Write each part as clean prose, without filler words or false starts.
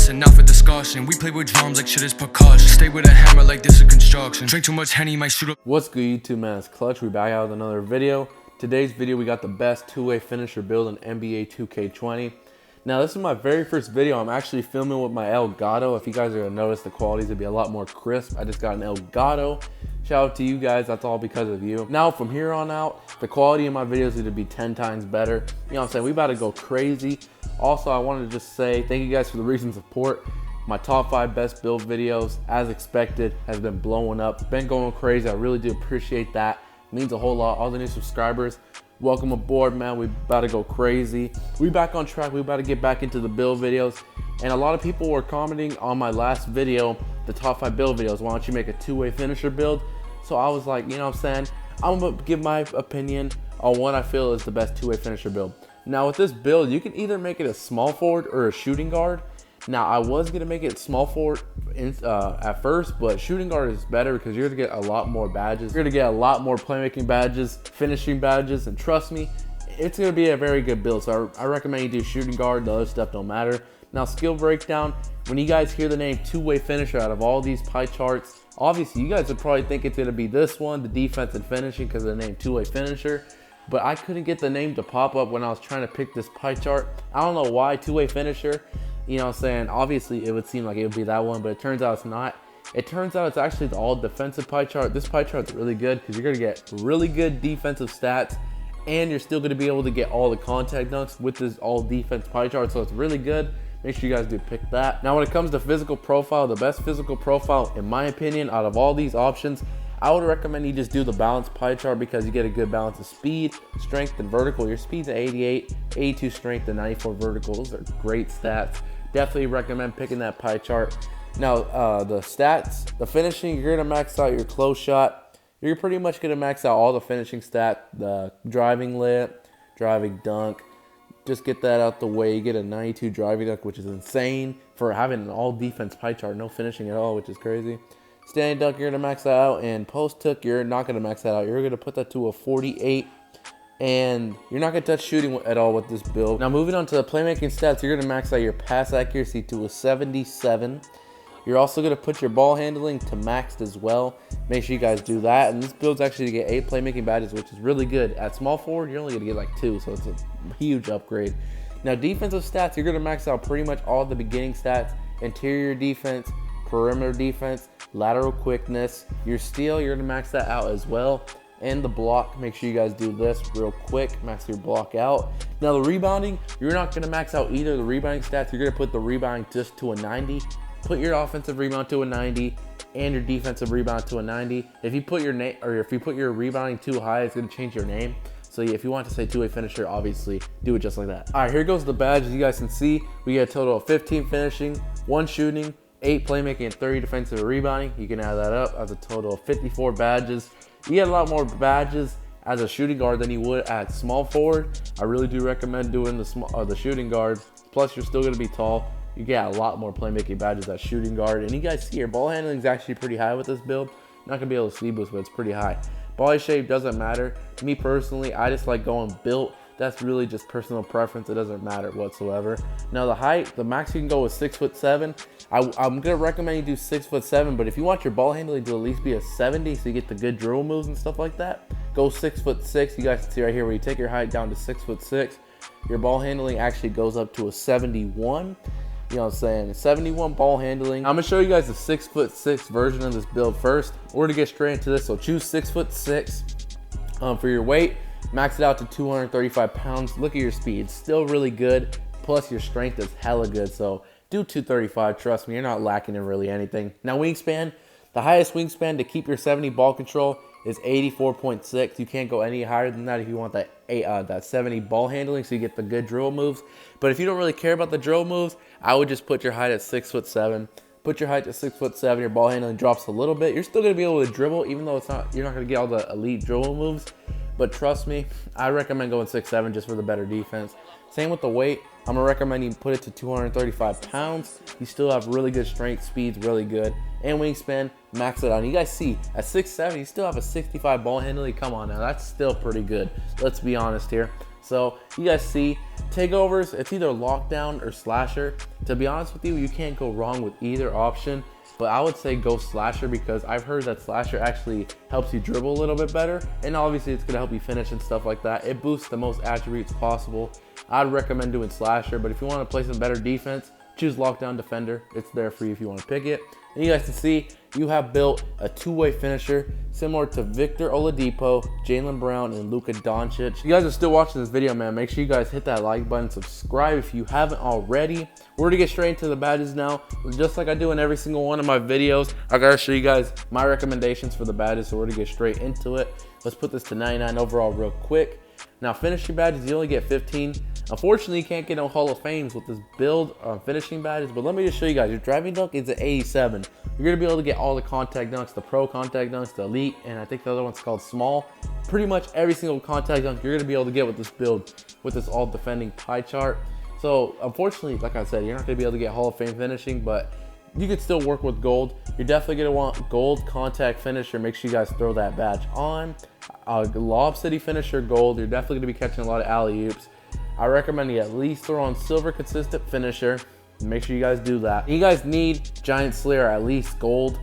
bustin', not for discussion. We play with drums like shit is percussion. Stay with a hammer like this is construction. Drink too much Henny, might shoot up. What's good, YouTube, man? It's Clutch. We back out with another video. Today's video, we got the best two-way finisher build in NBA 2K20. Now, this is my very first video. I'm actually filming with my Elgato. If you guys are gonna notice, the quality's gonna be a lot more crisp. I just got an Elgato. Shout out to you guys. That's all because of you. Now, from here on out, the quality of my videos is gonna be 10 times better. You know what I'm saying? We about to go crazy. Also, I wanted to just say thank you guys for the recent support. My top 5 best build videos, as expected, has been blowing up. Been going crazy. I really do appreciate that. It means a whole lot. All the new subscribers, welcome aboard, man. We about to go crazy. We back on track. We about to get back into the build videos. And a lot of people were commenting on my last video, the top 5 build videos. Why don't you make a two-way finisher build? So I was like, you know what I'm saying? I'm gonna give my opinion on what I feel is the best two-way finisher build. Now with this build, you can either make it a small forward or a shooting guard. Now I was gonna make it small forward at first, but shooting guard is better because you're gonna get a lot more badges. You're gonna get a lot more playmaking badges, finishing badges, and trust me, it's gonna be a very good build. So I recommend you do shooting guard. The other stuff don't matter. Now skill breakdown, when you guys hear the name two-way finisher out of all these pie charts, obviously you guys would probably think it's gonna be this one, the defense and finishing, because of the name two-way finisher. But I couldn't get the name to pop up when I was trying to pick this pie chart. I don't know why two-way finisher. You know what I'm saying? Obviously, it would seem like it would be that one, but it turns out it's not. It turns out it's actually the all defensive pie chart. This pie chart's really good because you're going to get really good defensive stats, and you're still going to be able to get all the contact dunks with this all defense pie chart. So it's really good. Make sure you guys do pick that. Now, when it comes to physical profile, the best physical profile, in my opinion, out of all these options, I would recommend you just do the balanced pie chart because you get a good balance of speed, strength, and vertical. Your speed's at 88, 82 strength, and 94 vertical. Those are great stats. Definitely recommend picking that pie chart. Now, the stats, the finishing, you're gonna max out your close shot. You're pretty much gonna max out all the finishing stats, the driving layup, driving dunk. Just get that out the way. You get a 92 driving dunk, which is insane for having an all defense pie chart, no finishing at all, which is crazy. Standing dunk, you're gonna max that out, and post hook, you're not gonna max that out. You're gonna put that to a 48. And you're not gonna touch shooting at all with this build. Now moving on to the playmaking stats, you're gonna max out your pass accuracy to a 77. You're also gonna put your ball handling to maxed as well. Make sure you guys do that. And this build's actually to get 8 playmaking badges, which is really good. At small forward, you're only gonna get like 2, so it's a huge upgrade. Now defensive stats, you're gonna max out pretty much all the beginning stats. Interior defense, perimeter defense, lateral quickness. Your steal, you're gonna max that out as well. And the block, make sure you guys do this real quick, max your block out. Now the rebounding, you're not gonna max out either the rebounding stats. You're gonna put the rebounding just to a 90. Put your offensive rebound to a 90 and your defensive rebound to a 90. If you put your name, or if you put your rebounding too high, it's gonna change your name. So if you want to say two-way finisher, obviously do it just like that. All right, here goes the badges. You guys can see we get a total of 15 finishing, 1 shooting, 8 playmaking, and 30 defensive and rebounding. You can add that up as a total of 54 badges. You get a lot more badges as a shooting guard than you would at small forward. I really do recommend doing the shooting guard. Plus, you're still going to be tall. You get a lot more playmaking badges at shooting guard. And you guys see your ball handling is actually pretty high with this build. Not going to be able to speed boost, but it's pretty high. Body shape doesn't matter. Me personally, I just like going built. That's really just personal preference. It doesn't matter whatsoever. Now the height, the max you can go is 6'7". I'm gonna recommend you do 6'7", but if you want your ball handling to at least be a 70, so you get the good dribble moves and stuff like that, go 6'6". You guys can see right here where you take your height down to 6'6". Your ball handling actually goes up to a 71. You know what I'm saying? 71 ball handling. I'm gonna show you guys the 6'6" version of this build first. We're gonna get straight into this. So choose 6'6". For your weight, max it out to 235 pounds. Look at your speed, still really good. Plus your strength is hella good. So do 235, trust me, you're not lacking in really anything. Now wingspan, the highest wingspan to keep your 70 ball control is 84.6. You can't go any higher than that if you want that 70 ball handling, so you get the good dribble moves. But if you don't really care about the dribble moves, I would just put your height at 6'7". Put your height to 6'7", your ball handling drops a little bit. You're still gonna be able to dribble, even though you're not gonna get all the elite dribble moves. But trust me, I recommend going 6'7" just for the better defense. Same with the weight. I'm gonna recommend you put it to 235 pounds. You still have really good strength, speed's really good, and wingspan, max it out. And you guys see, at 6'7", you still have a 65 ball handling. Come on now, that's still pretty good. Let's be honest here. So you guys see, takeovers, it's either lockdown or slasher. To be honest with you, you can't go wrong with either option, but I would say go slasher because I've heard that slasher actually helps you dribble a little bit better, and obviously it's gonna help you finish and stuff like that. It boosts the most attributes possible. I'd recommend doing slasher, but if you want to play some better defense, choose lockdown defender. It's there for you if you want to pick it. And you guys can see, you have built a two-way finisher similar to Victor Oladipo, Jaylen Brown, and Luka Doncic. If you guys are still watching this video, man, make sure you guys hit that like button, subscribe if you haven't already. We're gonna get straight into the badges now. Just like I do in every single one of my videos, I gotta show you guys my recommendations for the badges, so we're gonna get straight into it. Let's put this to 99 overall real quick. Now, finishing badges, you only get 15. Unfortunately, you can't get no Hall of Fames with this build on finishing badges, but let me just show you guys. Your driving dunk is an 87. You're gonna be able to get all the contact dunks, the pro contact dunks, the elite, and I think the other one's called small. Pretty much every single contact dunk you're gonna be able to get with this build, with this all defending pie chart. So unfortunately, like I said, you're not gonna be able to get Hall of Fame finishing, but you could still work with gold. You're definitely gonna want gold contact finisher. Make sure you guys throw that badge on. Lob City finisher gold. You're definitely gonna be catching a lot of alley-oops. I recommend you at least throw on silver consistent finisher. Make sure you guys do that. You guys need Giant Slayer at least gold.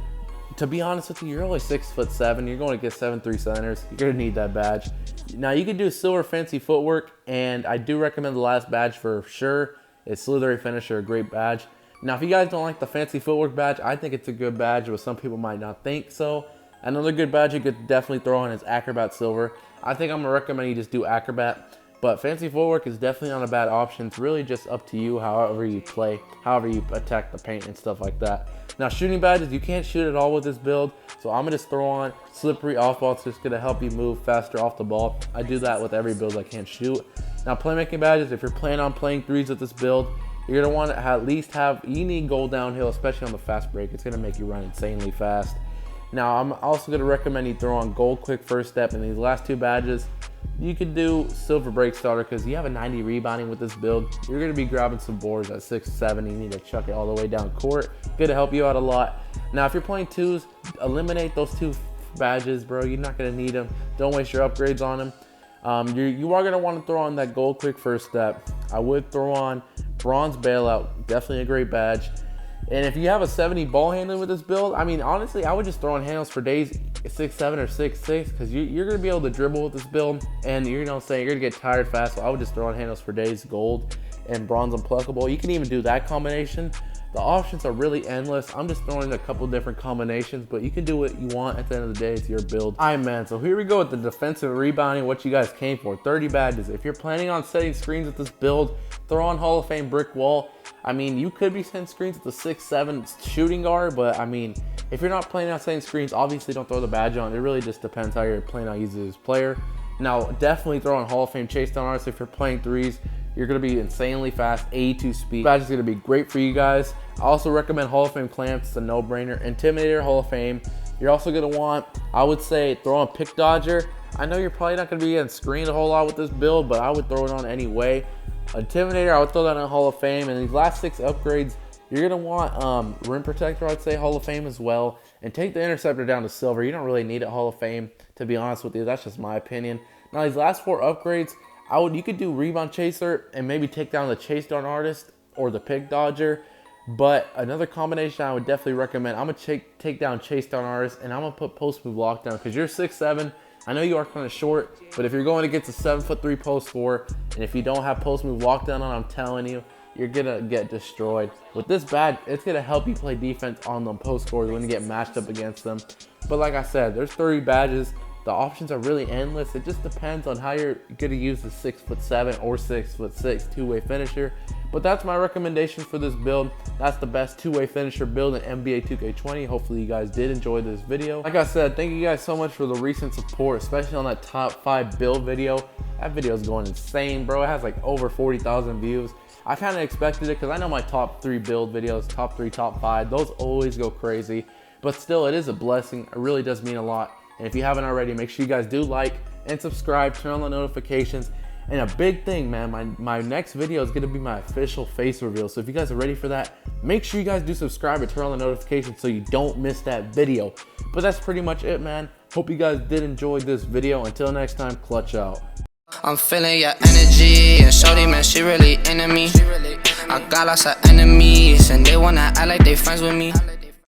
To be honest with you, you're only 6'7". You're going to get 7'3" centers. You're gonna need that badge. Now you can do silver fancy footwork, and I do recommend the last badge for sure. It's Slithery finisher, a great badge. Now if you guys don't like the fancy footwork badge, I think it's a good badge, but some people might not think so. Another good badge you could definitely throw on is Acrobat Silver. I think I'm gonna recommend you just do Acrobat. But fancy footwork is definitely not a bad option. It's really just up to you, however you play, however you attack the paint and stuff like that. Now shooting badges, you can't shoot at all with this build, so I'm gonna just throw on slippery off ball. It's just gonna help you move faster off the ball. I do that with every build I can't shoot. Now playmaking badges, if you're planning on playing threes with this build, you're gonna want to at least have, you need goal downhill, especially on the fast break. It's gonna make you run insanely fast. Now I'm also gonna recommend you throw on gold quick first step, and these last two badges, you could do silver break starter because you have a 90 rebounding with this build. You're going to be grabbing some boards at 6'7". You need to chuck it all the way down court. Good to help you out a lot. Now, if you're playing twos, eliminate those two badges, bro. You're not going to need them. Don't waste your upgrades on them. You are going to want to throw on that gold quick first step. I would throw on bronze bailout. Definitely a great badge. And if you have a 70 ball handling with this build, I mean, honestly, I would just throw on handles for days 6'7" or 6'6", because you're going to be able to dribble with this build, and you're going to get tired fast, so I would just throw on handles for days, gold, and bronze unpluckable. You can even do that combination. The options are really endless. I'm just throwing a couple different combinations, but you can do what you want. At the end of the day, it's your build. All right, man, so here we go with the defensive rebounding, what you guys came for, 30 badges. If you're planning on setting screens with this build, throw on Hall of Fame brick wall. I mean, you could be setting screens with the 6'7" shooting guard, but I mean, if you're not planning on setting screens, obviously don't throw the badge on. It really just depends how you're planning on using this player. Now, definitely throw on Hall of Fame chase down artist if you're playing threes. You're going to be insanely fast, 82 speed. Badge is going to be great for you guys. I also recommend Hall of Fame clamps. It's a no-brainer. Intimidator, Hall of Fame. You're also going to want, I would say, throw on pick dodger. I know you're probably not going to be getting screened a whole lot with this build, but I would throw it on anyway. Intimidator, I would throw that on Hall of Fame. And these last 6 upgrades, you're going to want rim protector, I'd say Hall of Fame as well. And take the interceptor down to silver. You don't really need it Hall of Fame, to be honest with you. That's just my opinion. Now, these last 4 upgrades, you could do rebound chaser and maybe take down the chase down artist or the pick dodger. But another combination I would definitely recommend, I'm going to take down chase down artist, and I'm going to put post move lockdown because you're 6'7". I know you are kind of short, but if you're going against a 7'3" post scorer, and if you don't have post move lockdown on, I'm telling you, you're going to get destroyed. With this badge, it's going to help you play defense on them post scorers when you get matched up against them. But like I said, there's 30 badges. The options are really endless. It just depends on how you're going to use the 6'7" or 6'6" two-way finisher. But that's my recommendation for this build. That's the best two-way finisher build in NBA 2K20. Hopefully you guys did enjoy this video. Like I said, thank you guys so much for the recent support, especially on that top 5 build video. That video is going insane, bro. It has like over 40,000 views. I kind of expected it because I know my top 3 build videos, top 3, top 5, those always go crazy. But still, it is a blessing. It really does mean a lot. And if you haven't already, make sure you guys do like and subscribe, turn on the notifications. And a big thing, man, my next video is going to be my official face reveal. So if you guys are ready for that, make sure you guys do subscribe and turn on the notifications so you don't miss that video. But that's pretty much it, man. Hope you guys did enjoy this video. Until next time, clutch out. I'm feeling your energy, and shorty, man, she really into me. I got lots of enemies, and they wanna act like they friends with me.